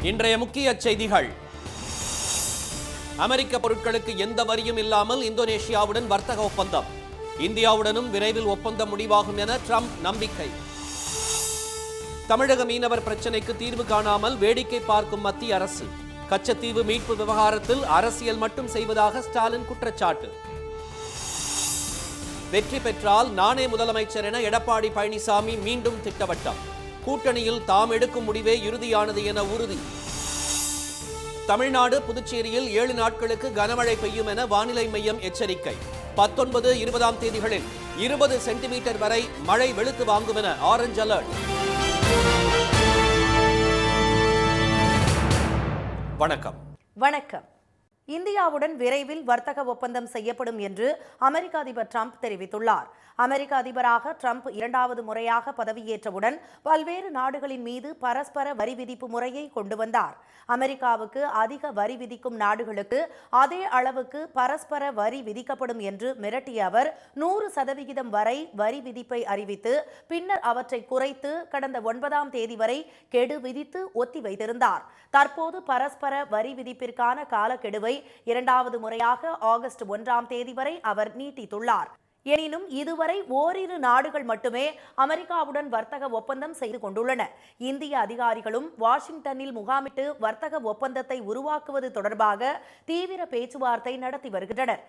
இன்றைய முக்கிய செய்திகள். அமெரிக்க பொருட்களுக்கு எந்த வரியும் இல்லாமல் இந்தோனேஷியாவுடன் வர்த்தக ஒப்பந்தம். இந்தியாவுடனும் விரைவில் ஒப்பந்தம் முடிவாகும் என ட்ரம்ப் நம்பிக்கை. தமிழக மீனவர் பிரச்சினைக்கு தீர்வு காணாமல் வேடிக்கை பார்க்கும் மத்திய அரசு. கச்சத்தீவு மீட்பு விவகாரத்தில் அரசியல் மட்டும் செய்வதாக ஸ்டாலின் குற்றச்சாட்டு. வெற்றி பெற்றால் நானே முதலமைச்சர் என எடப்பாடி பழனிசாமி மீண்டும் திட்டவட்டம். கூட்டணியில் தாம் எடுக்கும் முடிவே இறுதியானது என உறுதி. தமிழ்நாடு புதுச்சேரியில் 7 நாட்களுக்கு கனமழை பெய்யும் என வானிலை மையம் எச்சரிக்கை. 19, 20 தேதிகளில் 20 சென்டிமீட்டர் வரை மழை வெளுத்து வாங்கும் என ஆரஞ்ச் அலர்ட். வணக்கம். வணக்கம். இந்தியாவுடன் விரைவில் வர்த்தக ஒப்பந்தம் செய்யப்படும் என்று அமெரிக்க அதிபர் ட்ரம்ப் தெரிவித்துள்ளார். அமெரிக்க அதிபராக ட்ரம்ப் 2வது முறையாக பதவியேற்றவுடன் பல்வேறு நாடுகளின் மீது பரஸ்பர வரி விதிப்பு முறையை கொண்டு வந்தார். அமெரிக்காவுக்கு அதிக வரி விதிக்கும் நாடுகளுக்கு அதே அளவுக்கு பரஸ்பர வரி விதிக்கப்படும் என்று மிரட்டிய அவர் 100% வரை வரி விதிப்பை அறிவித்து பின்னர் அவற்றை குறைத்து கடந்த 9ஆம் தேதி வரை கெடு விதித்து ஒத்தி வைத்திருந்தார். தற்போது பரஸ்பர வரி விதிப்பிற்கான காலக்கெடுவை 2வது முறையாக ஆகஸ்ட் 1ஆம் தேதி வரை அவர் நீட்டித்துள்ளார். எனினும் இதுவரை ஓரிரு நாடுகள் மட்டுமே அமெரிக்காவுடன் வர்த்தக ஒப்பந்தம் செய்து கொண்டுள்ளன. இந்திய அதிகாரிகளும் வாஷிங்டனில் முகாமிட்டு வர்த்தக ஒப்பந்தத்தை உருவாக்குவது தொடர்பாக தீவிர பேச்சுவார்த்தை நடத்தி வருகின்றனர்.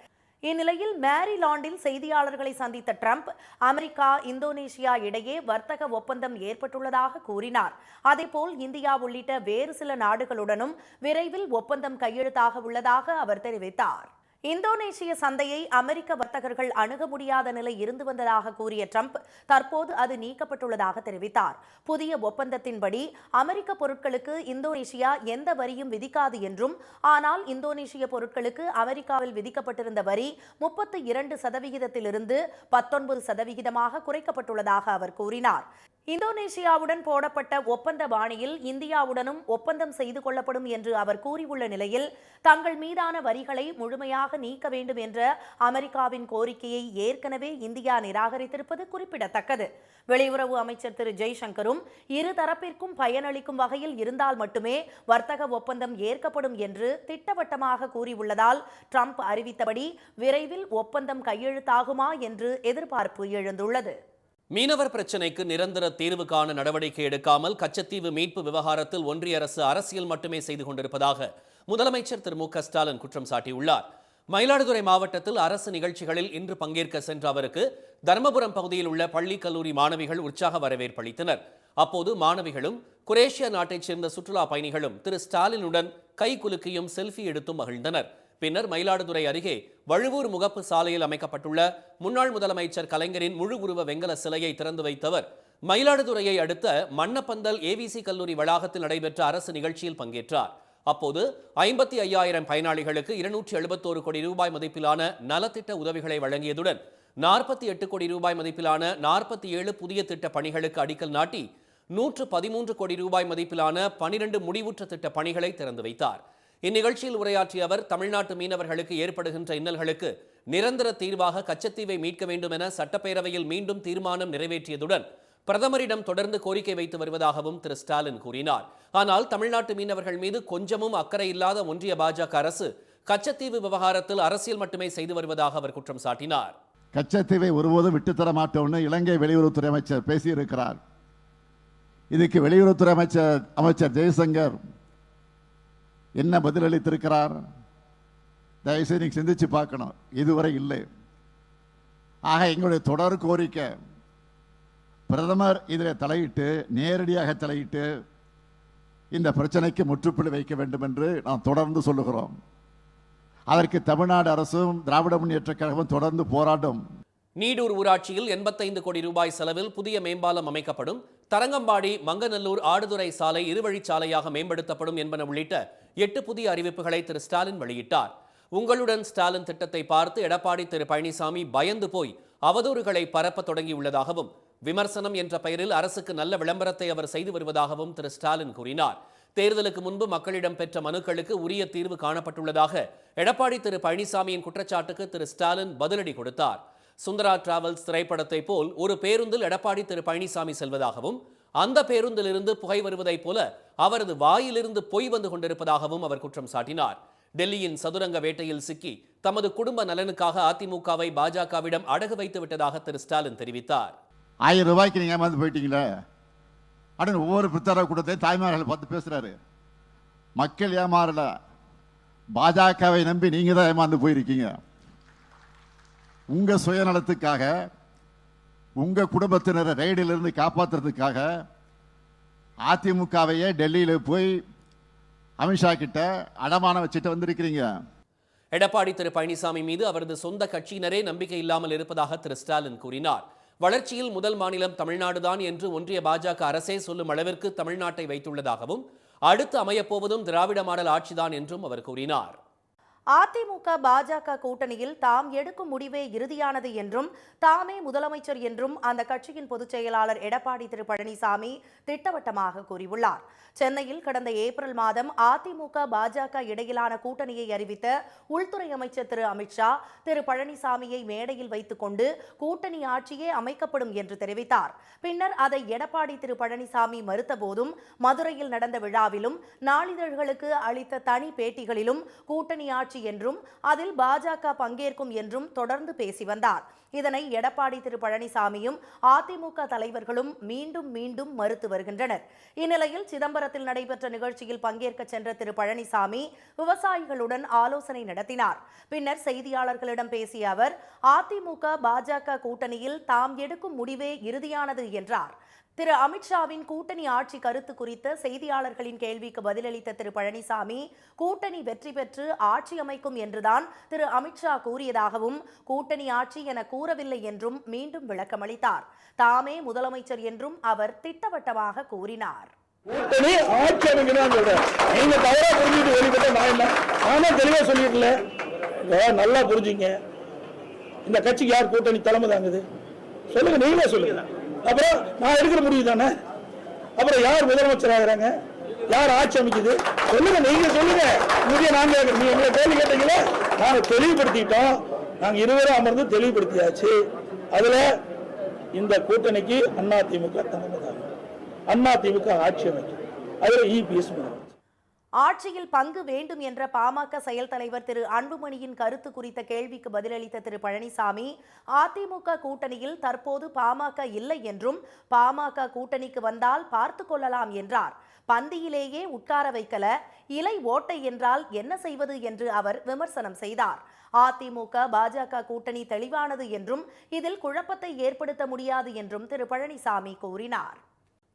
இந்நிலையில் மேரிலாண்டில் செய்தியாளர்களை சந்தித்த ட்ரம்ப் அமெரிக்கா, இந்தோனேஷியா இடையே வர்த்தக ஒப்பந்தம் ஏற்பட்டுள்ளதாக கூறினார். அதேபோல் இந்தியா உள்ளிட்ட வேறு சில நாடுகளுடனும் விரைவில் ஒப்பந்தம் கையெழுத்தாக உள்ளதாக அவர் தெரிவித்தார். இந்தோனேஷிய சந்தையை அமெரிக்க வர்த்தகர்கள் அணுக முடியாத நிலை இருந்து வந்ததாக கூறிய ட்ரம்ப் தற்போது அது நீக்கப்பட்டுள்ளதாக தெரிவித்தார். புதிய ஒப்பந்தத்தின்படி அமெரிக்க பொருட்களுக்கு இந்தோனேஷியா எந்த வரியும் விதிக்காது என்றும், ஆனால் இந்தோனேஷிய பொருட்களுக்கு அமெரிக்காவில் விதிக்கப்பட்டிருந்த வரி 32%இலிருந்து 19%ஆக குறைக்கப்பட்டுள்ளதாக அவர் கூறினார். இந்தோனேஷியாவுடன் போடப்பட்ட ஒப்பந்த பாணியில் இந்தியாவுடனும் ஒப்பந்தம் செய்து கொள்ளப்படும் என்று அவர் கூறியுள்ள நிலையில் தங்கள் மீதான வரிகளை முழுமையாக நீக்க வேண்டும் என்ற அமெரிக்காவின் கோரிக்கையை ஏற்கனவே இந்தியா நிராகரித்திருப்பது குறிப்பிடத்தக்கது. வெளியுறவு அமைச்சர் திரு ஜெய்சங்கரும் இருதரப்பிற்கும் பயனளிக்கும் வகையில் இருந்தால் மட்டுமே வர்த்தக ஒப்பந்தம் ஏற்கப்படும் என்று திட்டவட்டமாக கூறியுள்ளதால் ட்ரம்ப் அறிவித்தபடி விரைவில் ஒப்பந்தம் கையெழுத்தாகுமா என்று எதிர்பார்ப்பு எழுந்துள்ளது. மீனவர் பிரச்சினைக்கு நிரந்தர தீர்வு காண நடவடிக்கை எடுக்காமல் கச்சத்தீவு மீட்பு விவகாரத்தில் ஒன்றிய அரசு அரசியல் மட்டுமே செய்து கொண்டிருப்பதாக முதலமைச்சர் திரு மு க ஸ்டாலின் குற்றம் சாட்டியுள்ளார். மயிலாடுதுறை மாவட்டத்தில் அரசு நிகழ்ச்சிகளில் இன்று பங்கேற்க சென்ற அவருக்கு தர்மபுரம் பகுதியில் உள்ள பள்ளி கல்லூரி மாணவிகள் உற்சாக வரவேற்பளித்தனர். அப்போது மாணவிகளும் குரேஷியா நாட்டைச் சேர்ந்த சுற்றுலா பயணிகளும் திரு ஸ்டாலினுடன் கை குலுக்கியும் செல்ஃபி எடுத்தும் மகிழ்ந்தனர். பின்னர் மயிலாடுதுறை அருகே வழுவூர் முகப்பு சாலையில் அமைக்கப்பட்டுள்ள முன்னாள் முதலமைச்சர் கலைஞரின் முழு உருவ வெங்கல சிலையை திறந்து வைத்தவர் மயிலாடுதுறையை அடுத்த மன்னப்பந்தல் ஏவிசி கல்லூரி வளாகத்தில் நடைபெற்ற அரசு நிகழ்ச்சியில் பங்கேற்றார். அப்போது 55,000 பயனாளிகளுக்கு 271 கோடி ரூபாய் மதிப்பிலான நலத்திட்ட உதவிகளை வழங்கியதுடன் 48 கோடி ரூபாய் மதிப்பிலான 47 புதிய திட்ட பணிகளுக்கு அடிக்கல் நாட்டி 113 கோடி ரூபாய் மதிப்பிலான 12 முடிவுற்ற திட்ட பணிகளை திறந்து வைத்தார். இந்நிகழ்ச்சியில் உரையாற்றிய அவர் தமிழ்நாட்டு மீனவர்களுக்கு ஏற்படுகின்ற இன்னல்களுக்கு நிரந்தர தீர்வாக கச்சத்தீவை மீட்க வேண்டும் என சட்டப்பேரவையில் மீண்டும் தீர்மானம் நிறைவேற்றியதுடன் பிரதமரிடம் தொடர்ந்து கோரிக்கை வைத்து வருவதாகவும் திரு ஸ்டாலின் கூறினார். ஆனால் தமிழ்நாட்டு மீனவர்கள் மீது கொஞ்சமும் அக்கறை இல்லாத ஒன்றிய பாஜக அரசு கச்சத்தீவு விவகாரத்தில் அரசியல் மட்டுமே செய்து வருவதாக அவர் குற்றம் சாட்டினார். கச்சத்தீவை ஒருபோதும் விட்டுத்தர மாட்டோம்னு இலங்கை வெளியுறவுத்துறை அமைச்சர் பேசியிருக்கிறார். இதுக்கு வெளியுறவுத்துறை அமைச்சர் ஜெய்சங்கர் என்ன பதிலளித்திருக்கிறார்? தயவுசெய்து நீங்க சிந்திச்சு பார்க்கணும். இதுவரை இல்லை. ஆக எங்களுடைய தொடர் கோரிக்கை பிரதமர் இதில் தலையிட்டு நேரடியாக தலையிட்டு இந்த பிரச்சனைக்கு முற்றுப்புள்ளி வைக்க வேண்டும் என்று நாம் தொடர்ந்து சொல்லுகிறோம். அதற்கு தமிழ்நாடு அரசும் திராவிட முன்னேற்ற கழகமும் தொடர்ந்து போராடும். நீடூர் ஊராட்சியில் 85 கோடி ரூபாய் செலவில் புதிய மேம்பாலம் அமைக்கப்படும். தரங்கம்பாடி மங்கநல்லூர் ஆடுதுறை சாலை இருவழிச்சாலையாக மேம்படுத்தப்படும் என்பன உள்ளிட்ட 8 புதிய அறிவிப்புகளை திரு ஸ்டாலின் வெளியிட்டார். உங்களுடன் ஸ்டாலின் திட்டத்தை பார்த்து எடப்பாடி திரு பழனிசாமி பயந்து போய் அவதூறுகளை பரப்ப தொடங்கியுள்ளதாகவும் விமர்சனம் என்ற பெயரில் அரசுக்கு நல்ல விளம்பரத்தை அவர் செய்து வருவதாகவும் திரு ஸ்டாலின் கூறினார். தேர்தலுக்கு முன்பு மக்களிடம் பெற்ற மனுக்களுக்கு உரிய தீர்வு காணப்பட்டுள்ளதாக எடப்பாடி திரு பழனிசாமியின் குற்றச்சாட்டுக்கு திரு ஸ்டாலின் பதிலடி கொடுத்தார். சுந்தரா டிராவல்ஸ் திரைப்படத்தை போல் ஒரு பேருந்தில் எடப்பாடி திரு பழனிசாமி செல்வதாகவும் அந்த பேருந்திலிருந்து புகை வருவதைப் போல அவரது வாயிலிருந்து பொய் வந்து கொண்டிருப்பதாகவும் அவர் குற்றம் சாட்டினார். டெல்லியின் சதுரங்க வேட்டையில் சிக்கி தமது குடும்ப நலனுக்காக அதிமுகவை பாஜகவிடம் அடகு வைத்து விட்டதாக திரு ஸ்டாலின் தெரிவித்தார். 1000 ரூபாய்க்கு நீங்க ஏமாந்து போயிட்டீங்களே அப்படின்னு ஒவ்வொரு பிரச்சார கூட்டத்தையும் தாய்மார்களை பார்த்து பேசுறாரு. மக்கள் ஏமாறல, பாஜகவை நம்பி நீங்க தான் ஏமாந்து போயிருக்கீங்க. உங்க சுயநலத்துக்காக, உங்க குடும்பத்தினரை ரெய்டிலிருந்து காப்பாற்றுறதுக்காக அதிமுகவையே டெல்லியில போய் அமித்ஷா கிட்ட அடமான வச்சுட்டு வந்திருக்கிறீங்க. எடப்பாடி திரு பழனிசாமி மீது அவரது சொந்த கட்சியினரே நம்பிக்கை இல்லாமல் இருப்பதாக திரு ஸ்டாலின் கூறினார். வளர்ச்சியில் முதல் மாநிலம் தமிழ்நாடுதான் என்று ஒன்றிய பாஜக அரசே சொல்லும் அளவிற்கு தமிழ்நாட்டை வைத்துள்ளதாகவும், அடுத்து அமையப்போவதும் திராவிட மாடல் ஆட்சிதான் என்றும் அவர் கூறினார். அதிமுக பாஜக கூட்டணியில் தாம் எடுக்கும் முடிவே இறுதியானது என்றும் தாமே முதலமைச்சர் என்றும் அந்த கட்சியின் பொதுச் செயலாளர் எடப்பாடி திரு பழனிசாமி திட்டவட்டமாக கூறியுள்ளார். சென்னையில் கடந்த ஏப்ரல் மாதம் அதிமுக பாஜக இடையிலான கூட்டணியை அறிவித்த உள்துறை அமைச்சர் திரு அமித்ஷா திரு பழனிசாமியை மேடையில் வைத்துக் கொண்டு கூட்டணி ஆட்சியே அமைக்கப்படும் என்று தெரிவித்தார். பின்னர் அதை எடப்பாடி திரு பழனிசாமி மறுத்த போதும் மதுரையில் நடந்த விழாவிலும் நாளிதழ்களுக்கு அளித்த தனி பேட்டிகளிலும் கூட்டணி ஆட்சி என்றும் அதில் பாஜக பங்கேற்கும் என்றும் தொடர்ந்து பேசி வந்தார். இதனை எடப்பாடி திரு பழனிசாமியும் அதிமுக தலைவர்களும் மீண்டும் மீண்டும் மறுத்து வருகின்றனர். இந்நிலையில் சிதம்பரத்தில் நடைபெற்ற நிகழ்ச்சியில் பங்கேற்க சென்ற திரு பழனிசாமி விவசாயிகளுடன் ஆலோசனை நடத்தினார். பின்னர் செய்தியாளர்களிடம் பேசிய அவர், அதிமுக பாஜக கூட்டணியில் தாம் எடுக்கும் முடிவே இறுதியானது என்றார். திரு அமித்ஷாவின் கூட்டணி ஆட்சி கருத்து குறித்த செய்தியாளர்களின் கேள்விக்கு பதிலளித்த திரு பழனிசாமி, கூட்டணி வெற்றி பெற்று ஆட்சி அமைக்கும் என்றுதான் திரு அமித்ஷா கூறியதாகவும், கூட்டணி ஆட்சி என கூறவில்லை என்றும் மீண்டும் விளக்கமளித்தார். தாமே முதலமைச்சர் என்றும் அவர் திட்டவட்டமாக கூறினார். கூட்டணி ஆட்சி அமைக்கணும் சொல்றேன். நீங்க தவறா புரிஞ்சுட்டு வெளிப்பட்ட நான் என்ன, நானே தெளிவா சொல்லிடல. நல்லா புரிஞ்சுங்க, இந்த கட்சிக்கு யார் கூட்டணி தலைமை தாங்குது சொல்லுங்க, நீங்களே சொல்லுங்க. அப்புறம் நான் எடுக்கிற முடிவு தானே. அப்புறம் யார் முதலமைச்சர் ஆகிறாங்க, யார் ஆட்சி அமைக்குது சொல்லுங்க, நீங்க சொல்லுங்க. நாங்க நீங்க எங்களை கேள்வி கேட்டீங்களே, நாங்க தெளிவுபடுத்திட்டோம். நாங்க இருவரும் அமர்ந்து தெளிவுபடுத்தியாச்சு. அதுல இந்த கூட்டணிக்கு அதிமுக தலைமை தாங்கும், அதிமுக ஆட்சி அமைக்கும். அதுல இபிஎஸ் முதலமைச்சர். ஆட்சியில் பங்கு வேண்டும் என்ற பாமக செயல் தலைவர் திரு அன்புமணியின் கருத்து குறித்த கேள்விக்கு பதிலளித்த திரு பழனிசாமி, அதிமுக கூட்டணியில் தற்போது பாமக இல்லை என்றும், பாமக கூட்டணிக்கு வந்தால் பார்த்து கொள்ளலாம் என்றார். பந்தியிலேயே உட்கார வைக்கல, இலை ஓட்டை என்றால் என்ன செய்வது என்று அவர் விமர்சனம் செய்தார். அதிமுக பாஜக கூட்டணி தெளிவானது என்றும் இதில் குழப்பத்தை ஏற்படுத்த முடியாது என்றும் திரு பழனிசாமி கூறினார்.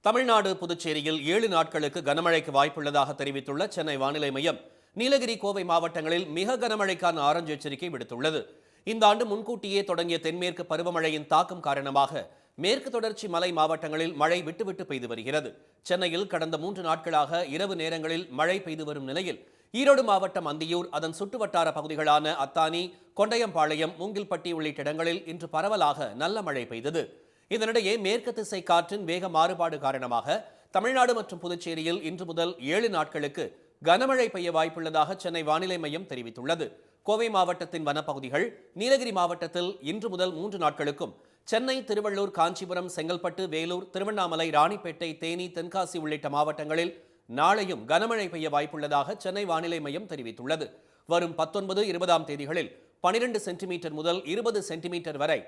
தமிழ்நாடு புதுச்சேரியில் 7 நாட்களுக்கு கனமழைக்கு வாய்ப்புள்ளதாக தெரிவித்துள்ள சென்னை வானிலை மையம், நீலகிரி கோவை மாவட்டங்களில் மிக கனமழைக்கான ஆரஞ்சு எச்சரிக்கை விடுத்துள்ளது. இந்த ஆண்டு முன்கூட்டியே தொடங்கிய தென்மேற்கு பருவமழையின் தாக்கம் காரணமாக மேற்கு தொடர்ச்சி மலை மாவட்டங்களில் மழை விட்டுவிட்டு பெய்து வருகிறது. சென்னையில் கடந்த 3 நாட்களாக இரவு நேரங்களில் மழை பெய்து வரும் நிலையில் ஈரோடு மாவட்டம் அந்தியூர், அதன் சுற்றுவட்டார பகுதிகளான அத்தானி, கொண்டையம்பாளையம், மூங்கில்பட்டி உள்ளிட்ட இடங்களில் இன்று பரவலாக நல்ல மழை பெய்தது. இதனிடையே மேற்கு திசை காற்றின் வேக மாறுபாடு காரணமாக தமிழ்நாடு மற்றும் புதுச்சேரியில் இன்று முதல் 7 நாட்களுக்கு கனமழை பெய்ய வாய்ப்புள்ளதாக சென்னை வானிலை மையம் தெரிவித்துள்ளது. கோவை மாவட்டத்தின் வனப்பகுதிகள், நீலகிரி மாவட்டத்தில் இன்று முதல் 3 நாட்களுக்கும், சென்னை, திருவள்ளூர், காஞ்சிபுரம், செங்கல்பட்டு, வேலூர், திருவண்ணாமலை, ராணிப்பேட்டை, தேனி, தென்காசி உள்ளிட்ட மாவட்டங்களில் நாளையும் கனமழை பெய்ய வாய்ப்புள்ளதாக சென்னை வானிலை மையம் தெரிவித்துள்ளது. வரும் 19, 20ஆம் தேதிகளில் 12 சென்டிமீட்டர் முதல் 20 சென்டிமீட்டர் வரை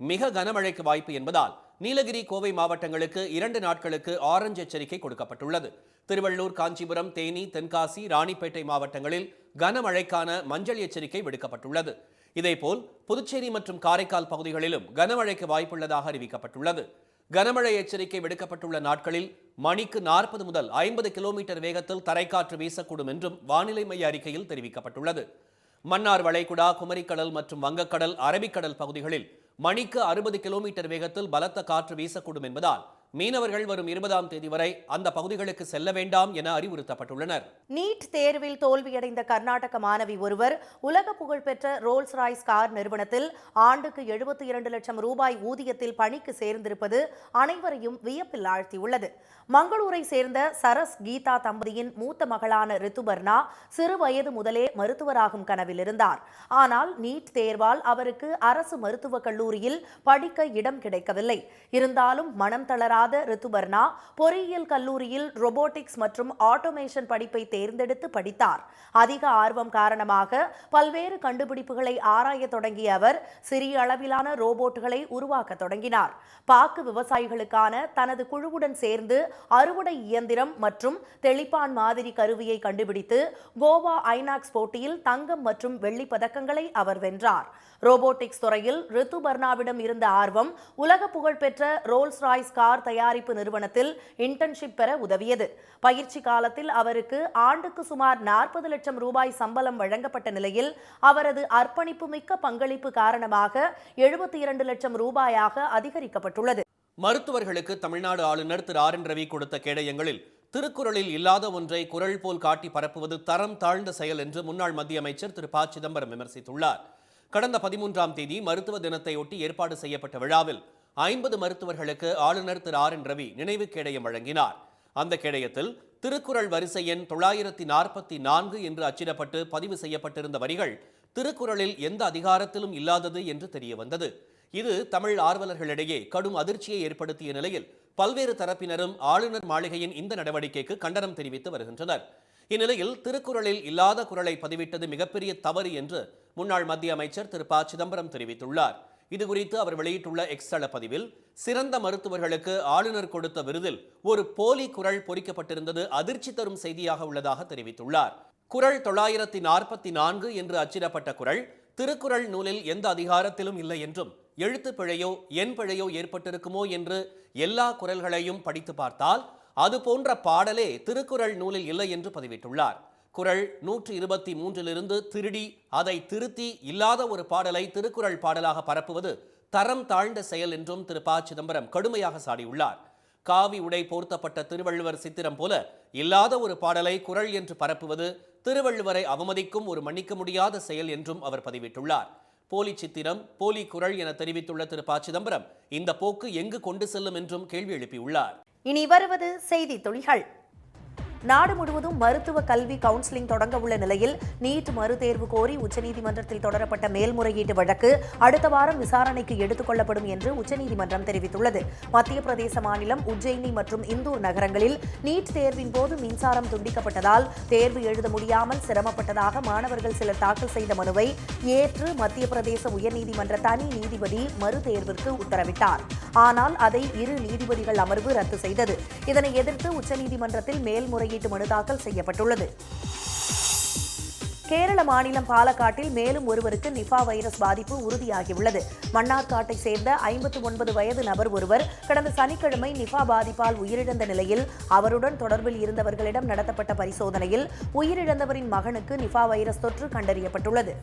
மிக கனமழைக்கு வாய்ப்பு என்பதால் நீலகிரி, கோவை மாவட்டங்களுக்கு 2 நாட்களுக்கு ஆரஞ்சு எச்சரிக்கை கொடுக்கப்பட்டுள்ளது. திருவள்ளூர், காஞ்சிபுரம், தேனி, தென்காசி, ராணிப்பேட்டை மாவட்டங்களில் கனமழைக்கான மஞ்சள் எச்சரிக்கை விடுக்கப்பட்டுள்ளது. இதேபோல் புதுச்சேரி மற்றும் காரைக்கால் பகுதிகளிலும் கனமழைக்கு வாய்ப்புள்ளதாக அறிவிக்கப்பட்டுள்ளது. கனமழை எச்சரிக்கை விடுக்கப்பட்டுள்ள நாட்களில் மணிக்கு 40 முதல் 50 கிலோமீட்டர் வேகத்தில் தரைக்காற்று வீசக்கூடும் என்றும் வானிலை மைய அறிக்கையில் தெரிவிக்கப்பட்டுள்ளது. மன்னார் வளைகுடா, குமரிக்கடல் மற்றும் வங்கக்கடல், அரபிக்கடல் பகுதிகளில் மணிக்கு 60 கிலோமீட்டர் வேகத்தில் பலத்த காற்று வீசக்கூடும் என்பதால் மீனவர்கள் வரும் 20ஆம் தேதி வரை அந்த பகுதிகளுக்கு செல்ல வேண்டாம் என அறிவுறுத்தப்பட்டுள்ளனர். நீட் தேர்வில் தோல்வியடைந்த கர்நாடக மாணவி ஒருவர் உலக புகழ்பெற்ற ரோல்ஸ் ராய்ஸ் கார் நிறுவனத்தில் ஆண்டுக்கு 72 லட்சம் ரூபாய் ஊதியத்தில் பணிக்கு சேர்ந்திருப்பது அனைவரையும் வியப்பில் ஆழ்த்தியுள்ளது. மங்களூரை சேர்ந்த சரஸ் கீதா தம்பதியின் மூத்த மகளான ரித்துபர்ணா சிறு வயது முதலே மருத்துவராகும் கனவில் இருந்தார். ஆனால் நீட் தேர்வால் அவருக்கு அரசு மருத்துவக் கல்லூரியில் படிக்க இடம் கிடைக்கவில்லை. இருந்தாலும் மனம் தளரா இல்லாத ரித்துபர்ணா பொறியியல் கல்லூரியில் ரோபோட்டிக்ஸ் மற்றும் ஆட்டோமேஷன் படிப்பை தேர்ந்தெடுத்து படித்தார். அதிக ஆர்வம் காரணமாக பல்வேறு கண்டுபிடிப்புகளை ஆராய தொடங்கிய அவர் சிறிய அளவிலான ரோபோட்டுகளை உருவாக்க தொடங்கினார். பாக்கு விவசாயிகளுக்கான தனது குழுவுடன் சேர்ந்து அறுவடை இயந்திரம் மற்றும் தெளிப்பான் மாதிரி கருவியை கண்டுபிடித்து கோவா ஐநாக்ஸ் போட்டியில் தங்கம் மற்றும் வெள்ளி பதக்கங்களை அவர் வென்றார். ரோபோட்டிக்ஸ் துறையில் ரித்துபர்ணாவிடம் இருந்த ஆர்வம் உலக புகழ்பெற்ற ரோல்ஸ் ராய்ஸ் கார் தயாரிப்பு நிறுவனத்தில் இன்டர்ன்ஷிப் பெற உதவியது. பயிற்சி காலத்தில் அவருக்கு ஆண்டுக்கு சுமார் 40 லட்சம் ரூபாய் சம்பளம் வழங்கப்பட்ட நிலையில் அவரது அர்ப்பணிப்பு மிக்க பங்களிப்பு காரணமாக 72 லட்சம் ரூபாயாக அதிகரிக்கப்பட்டுள்ளது. மருத்துவர்களுக்கு தமிழ்நாடு ஆளுநர் திரு ஆர் என் ரவி கொடுத்த கேடயங்களில் திருக்குறளில் இல்லாத ஒன்றை குறள் போல் காட்டி பரப்புவது தரம் தாழ்ந்த செயல் என்று முன்னாள் மத்திய அமைச்சர் திரு ப சிதம்பரம் விமர்சித்துள்ளார். கடந்த 13ஆம் தேதி மருத்துவ தினத்தையொட்டி ஏற்பாடு செய்யப்பட்ட விழாவில் 50 மருத்துவர்களுக்கு ஆளுநர் திரு ஆர் என் ரவி நினைவு கேடயம் வழங்கினார். அந்த கேடயத்தில் திருக்குறள் வரிசை எண் 944 என்று அச்சிடப்பட்டு பதிவு செய்யப்பட்டிருந்த வரிகள் திருக்குறளில் எந்த அதிகாரத்திலும் இல்லாதது என்று தெரிய வந்தது. இது தமிழ் ஆர்வலர்களிடையே கடும் அதிர்ச்சியை ஏற்படுத்திய நிலையில் பல்வேறு தரப்பினரும் ஆளுநர் மாளிகையின் இந்த நடவடிக்கைக்கு கண்டனம் தெரிவித்து வருகின்றனர். இந்நிலையில் திருக்குறளில் இல்லாத குறளை பதிவிட்டது மிகப்பெரிய தவறு என்று முன்னாள் மத்திய அமைச்சர் திரு ப சிதம்பரம் தெரிவித்துள்ளார். இதுகுறித்து அவர் வெளியிட்டுள்ள எக்ஸ் தள பதிவில் சிறந்த மருத்துவர்களுக்கு ஆளுநர் கொடுத்த விருதில் ஒரு போலி குறள் பொறிக்கப்பட்டிருந்தது அதிர்ச்சி தரும் செய்தியாக உள்ளதாக தெரிவித்துள்ளார். குறள் 944 என்று அச்சிடப்பட்ட குறள் திருக்குறள் நூலில் எந்த அதிகாரத்திலும் இல்லை என்றும் எழுத்து பிழையோ எண் பிழையோ ஏற்பட்டிருக்குமோ என்று எல்லா குறள்களையும் படித்து பார்த்தால் அது போன்ற பாடலே திருக்குறள் நூலில் இல்லை என்று பதிவிட்டுள்ளார். குறள் 123 திருடி அதை திருத்தி இல்லாத ஒரு பாடலை திருக்குறள் பாடலாக பரப்புவது தரம் தாழ்ந்த செயல் என்றும் திரு ப சிதம்பரம் கடுமையாக சாடியுள்ளார். காவி உடை போர்த்தப்பட்ட திருவள்ளுவர் சித்திரம் போல இல்லாத ஒரு பாடலை குறள் என்று பரப்புவது திருவள்ளுவரை அவமதிக்கும் ஒரு மன்னிக்க முடியாத செயல் என்றும் அவர் பதிவிட்டுள்ளார். போலி சித்திரம், போலி குறள் என தெரிவித்துள்ள திரு ப சிதம்பரம் இந்த போக்கு எங்கு கொண்டு செல்லும் என்றும் கேள்வி எழுப்பியுள்ளார். இனி வருவது செய்தி துளிகள். நாடு முழுவதும் மருத்துவ கல்வி கவுன்சிலிங் தொடங்க உள்ள நிலையில் நீட் மறுதேர்வு கோரி உச்சநீதிமன்றத்தில் தொடரப்பட்ட மேல்முறையீட்டு வழக்கு அடுத்த வாரம் விசாரணைக்கு எடுத்துக் கொள்ளப்படும் என்று உச்சநீதிமன்றம் தெரிவித்துள்ளது. மத்திய பிரதேச மாநிலம் உஜ்ஜயினி மற்றும் இந்தூர் நகரங்களில் நீட் தேர்வின் போது மின்சாரம் துண்டிக்கப்பட்டதால் தேர்வு எழுத முடியாமல் சிரமப்பட்டதாக மாணவர்கள் சிலர் தாக்கல் செய்த மனுவை ஏற்று மத்திய பிரதேச உயர்நீதிமன்ற தனி நீதிபதி மறுதேர்விற்கு உத்தரவிட்டார். ஆனால் அதை 2 நீதிபதிகள் அமர்வு ரத்து செய்தது. இதனை எதிர்த்து உச்சநீதிமன்றத்தில் மேல்முறை மனு தாக்கல் செய்யப்பட்டுள்ளது. கேரள மாநிலம் பாலக்காட்டில் மேலும் ஒருவருக்கு நிபா வைரஸ் பாதிப்பு உறுதியாகியுள்ளது. மன்னார்காட்டை சேர்ந்த 59 வயது நபர் ஒருவர் கடந்த சனிக்கிழமை நிபா பாதிப்பால் உயிரிழந்த நிலையில் அவருடன் தொடர்பில் இருந்தவர்களிடம் நடத்தப்பட்ட பரிசோதனையில் உயிரிழந்தவரின் மகனுக்கு நிபா வைரஸ் தொற்று கண்டறியப்பட்டுள்ளது.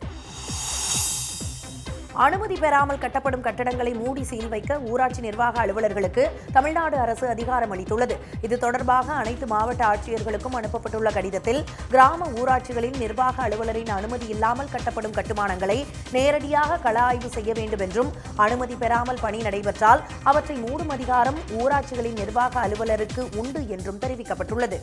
அனுமதி பெறாமல் கட்டப்படும் கட்டடங்களை மூடி சீல் வைக்க ஊராட்சி நிர்வாக அலுவலர்களுக்கு தமிழ்நாடு அரசு அதிகாரம் அளித்துள்ளது. இது தொடர்பாக அனைத்து மாவட்ட ஆட்சியர்களுக்கும் அனுப்பப்பட்டுள்ள கடிதத்தில் கிராம ஊராட்சிகளின் நிர்வாக அலுவலரின் அனுமதி இல்லாமல் கட்டப்படும் கட்டுமானங்களை நேரடியாக கள ஆய்வு செய்ய வேண்டும் என்றும் அனுமதி பெறாமல் பணி நடைபெற்றால் அவற்றை மூடும் அதிகாரம் ஊராட்சிகளின் நிர்வாக அலுவலருக்கு உண்டு என்றும் தெரிவிக்கப்பட்டுள்ளது.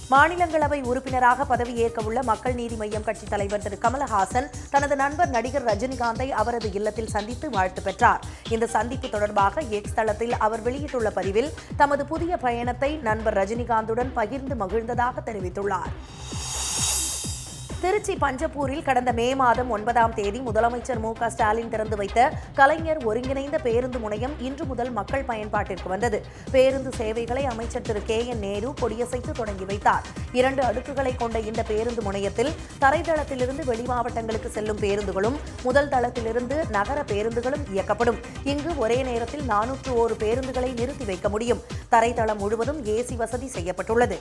மாநிலங்களவை உறுப்பினராக பதவியேற்க உள்ள மக்கள் நீதி மய்யம் கட்சித் தலைவர் திரு கமலஹாசன் தனது நண்பர் நடிகர் ரஜினிகாந்தை அவரது இல்லத்தில் சந்தித்து வாழ்த்து பெற்றார். இந்த சந்திப்பு தொடர்பாக எக்ஸ் தளத்தில் அவர் வெளியிட்டுள்ள பதிவில் தமது புதிய பயணத்தை நண்பர் ரஜினிகாந்துடன் பகிர்ந்து மகிழ்ந்ததாக தெரிவித்துள்ளார். திருச்சி பஞ்சப்பூரில் கடந்த மே மாதம் 9ஆம் தேதி முதலமைச்சர் மு க ஸ்டாலின் திறந்து வைத்த கலைஞர் ஒருங்கிணைந்த பேருந்து முனையம் இன்று முதல் மக்கள் பயன்பாட்டிற்கு வந்தது. பேருந்து சேவைகளை அமைச்சர் திரு KN நேரு கொடியசைத்து தொடங்கி வைத்தார். 2 அடுக்குகளை கொண்ட இந்த பேருந்து முனையத்தில் தரைதளத்திலிருந்து வெளி மாவட்டங்களுக்கு செல்லும் பேருந்துகளும் முதல் தளத்திலிருந்து நகர பேருந்துகளும் இயக்கப்படும். இங்கு ஒரே நேரத்தில் 401 பேருந்துகளை நிறுத்தி வைக்க முடியும். தரைதளம் முழுவதும் ஏசி வசதி செய்யப்பட்டுள்ளது.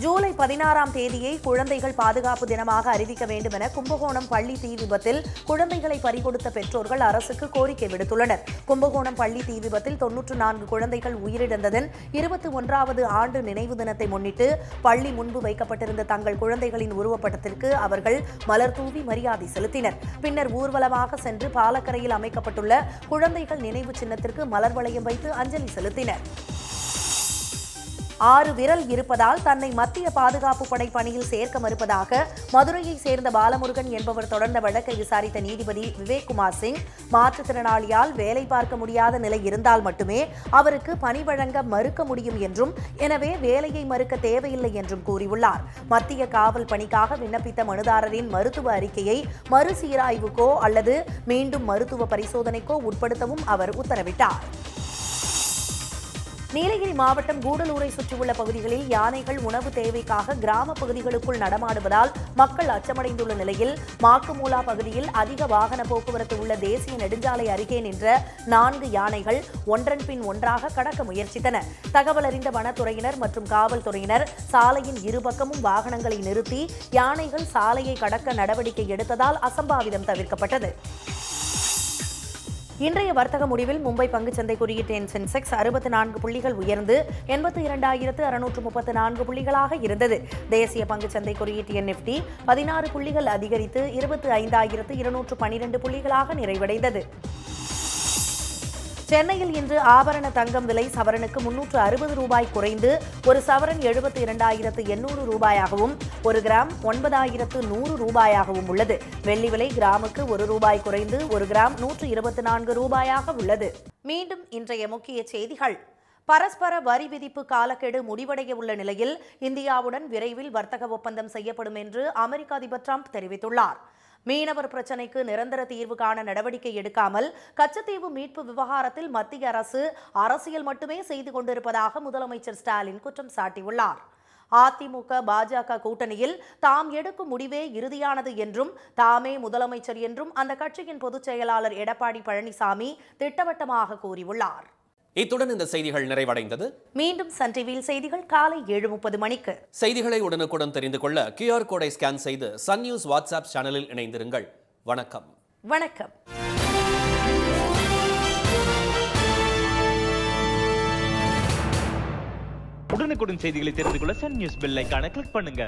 ஜூலை 16ஆம் தேதியை குழந்தைகள் பாதுகாப்பு தினமாக அறிவிக்க வேண்டும் என கும்பகோணம் பள்ளி தீ விபத்தில் குழந்தைகளை பறிகொடுத்த பெற்றோர்கள் அரசுக்கு கோரிக்கை விடுத்துள்ளனர். கும்பகோணம் பள்ளி தீ விபத்தில் 94 குழந்தைகள் உயிரிழந்ததன் 21வது ஆண்டு நினைவு தினத்தை முன்னிட்டு பள்ளி முன்பு வைக்கப்பட்டிருந்த தங்கள் குழந்தைகளின் உருவப்படத்திற்கு அவர்கள் மலர் தூவி மரியாதை செலுத்தினர். பின்னர் ஊர்வலமாக சென்று பாலக்கரையில் அமைக்கப்பட்டுள்ள குழந்தைகள் நினைவு சின்னத்திற்கு மலர் வளையம் வைத்து அஞ்சலி செலுத்தினர். 6 விரல் இருப்பதால் தன்னை மத்திய பாதுகாப்பு படை பணியில் சேர்க்க மறுப்பதாக மதுரையை சேர்ந்த பாலமுருகன் என்பவர் தொடர்ந்த வழக்கை விசாரித்த நீதிபதி விவேக்குமார் சிங், மாற்றுத்திறனாளியால் வேலை பார்க்க முடியாத நிலை இருந்தால் மட்டுமே அவருக்கு பணி வழங்க மறுக்க முடியும் என்றும், எனவே வேலையை மறுக்க தேவையில்லை என்றும் கூறியுள்ளார். மத்திய காவல் பணிக்காக விண்ணப்பித்த மனுதாரரின் மருத்துவ அறிக்கையை மறுசீராய்வுக்கோ அல்லது மீண்டும் மருத்துவ பரிசோதனைக்கோ உட்படுத்தவும் அவர் உத்தரவிட்டார். நீலகிரி மாவட்டம் கூடலூரை சுற்றியுள்ள பகுதிகளில் யானைகள் உணவு தேவைக்காக கிராம பகுதிகளுக்குள் நடமாடுவதால் மக்கள் அச்சமடைந்துள்ள நிலையில் மாக்குமூலா பகுதியில் அதிக வாகன போக்குவரத்து உள்ள தேசிய நெடுஞ்சாலை அருகே நின்ற 4 யானைகள் ஒன்றன் பின் ஒன்றாக கடக்க முயற்சித்தன. தகவல் அறிந்த வனத்துறையினர் மற்றும் காவல்துறையினர் சாலையின் இருபக்கமும் வாகனங்களை நிறுத்தி யானைகள் சாலையை கடக்க நடவடிக்கை எடுத்ததால் அசம்பாவிதம் தவிர்க்கப்பட்டது. இன்றைய வர்த்தக முடிவில் மும்பை பங்குச்சந்தை குறியீட்டு எண் சென்செக்ஸ் 64 புள்ளிகள் உயர்ந்து 82,634 புள்ளிகளாக இருந்தது. தேசிய பங்குச்சந்தை குறியீட்டு எண் நிஃப்டி 16 புள்ளிகள் அதிகரித்து 25,212 புள்ளிகளாக நிறைவடைந்தது. சென்னையில் இன்று ஆபரண தங்கம் விலை சவரனுக்கு 360 ரூபாய் குறைந்து ஒரு சவரன் 72,800 ரூபாயாகவும் ஒரு கிராம் 9,100 ரூபாயாகவும் உள்ளது. வெள்ளி விலை கிராமுக்கு 1 ரூபாய் குறைந்து ஒரு கிராம் 124 ரூபாயாக உள்ளது. மீண்டும் இன்றைய முக்கிய செய்திகள். பரஸ்பர வரி விதிப்பு காலக்கெடு முடிவடைய உள்ள நிலையில் இந்தியாவுடன் விரைவில் வர்த்தக ஒப்பந்தம் செய்யப்படும் என்று அமெரிக்க அதிபர் டிரம்ப் தெரிவித்துள்ளார். மீனவர் பிரச்சினைக்கு நிரந்தர தீர்வு காண நடவடிக்கை எடுக்காமல் கச்சத்தீவு மீட்பு விவகாரத்தில் மத்திய அரசு அரசியல் மட்டுமே செய்து கொண்டிருப்பதாக முதலமைச்சர் ஸ்டாலின் குற்றம் சாட்டியுள்ளார். அதிமுக பாஜக கூட்டணியில் தாம் எடுக்கும் முடிவே இறுதியானது என்றும் தாமே முதலமைச்சர் என்றும் அந்த கட்சியின் பொதுச் செயலாளர் எடப்பாடி பழனிசாமி திட்டவட்டமாக கூறியுள்ளார். இத்துடன் இந்த செய்திகள் நிறைவடைந்தது. மீண்டும் சன் டிவியில் செய்திகள் காலை 7:30 மணிக்கு. செய்திகளை உடனுக்குடன் தெரிந்து கொள்ள QR கோடை ஸ்கேன் செய்து சன் நியூஸ் வாட்ஸ்அப் சேனலில் இணைந்திருங்கள். வணக்கம். வணக்கம். உடனுக்குடன் செய்திகளை தெரிந்து கொள்ள சன் நியூஸ் பெல் ஐகானை கிளிக் பண்ணுங்க.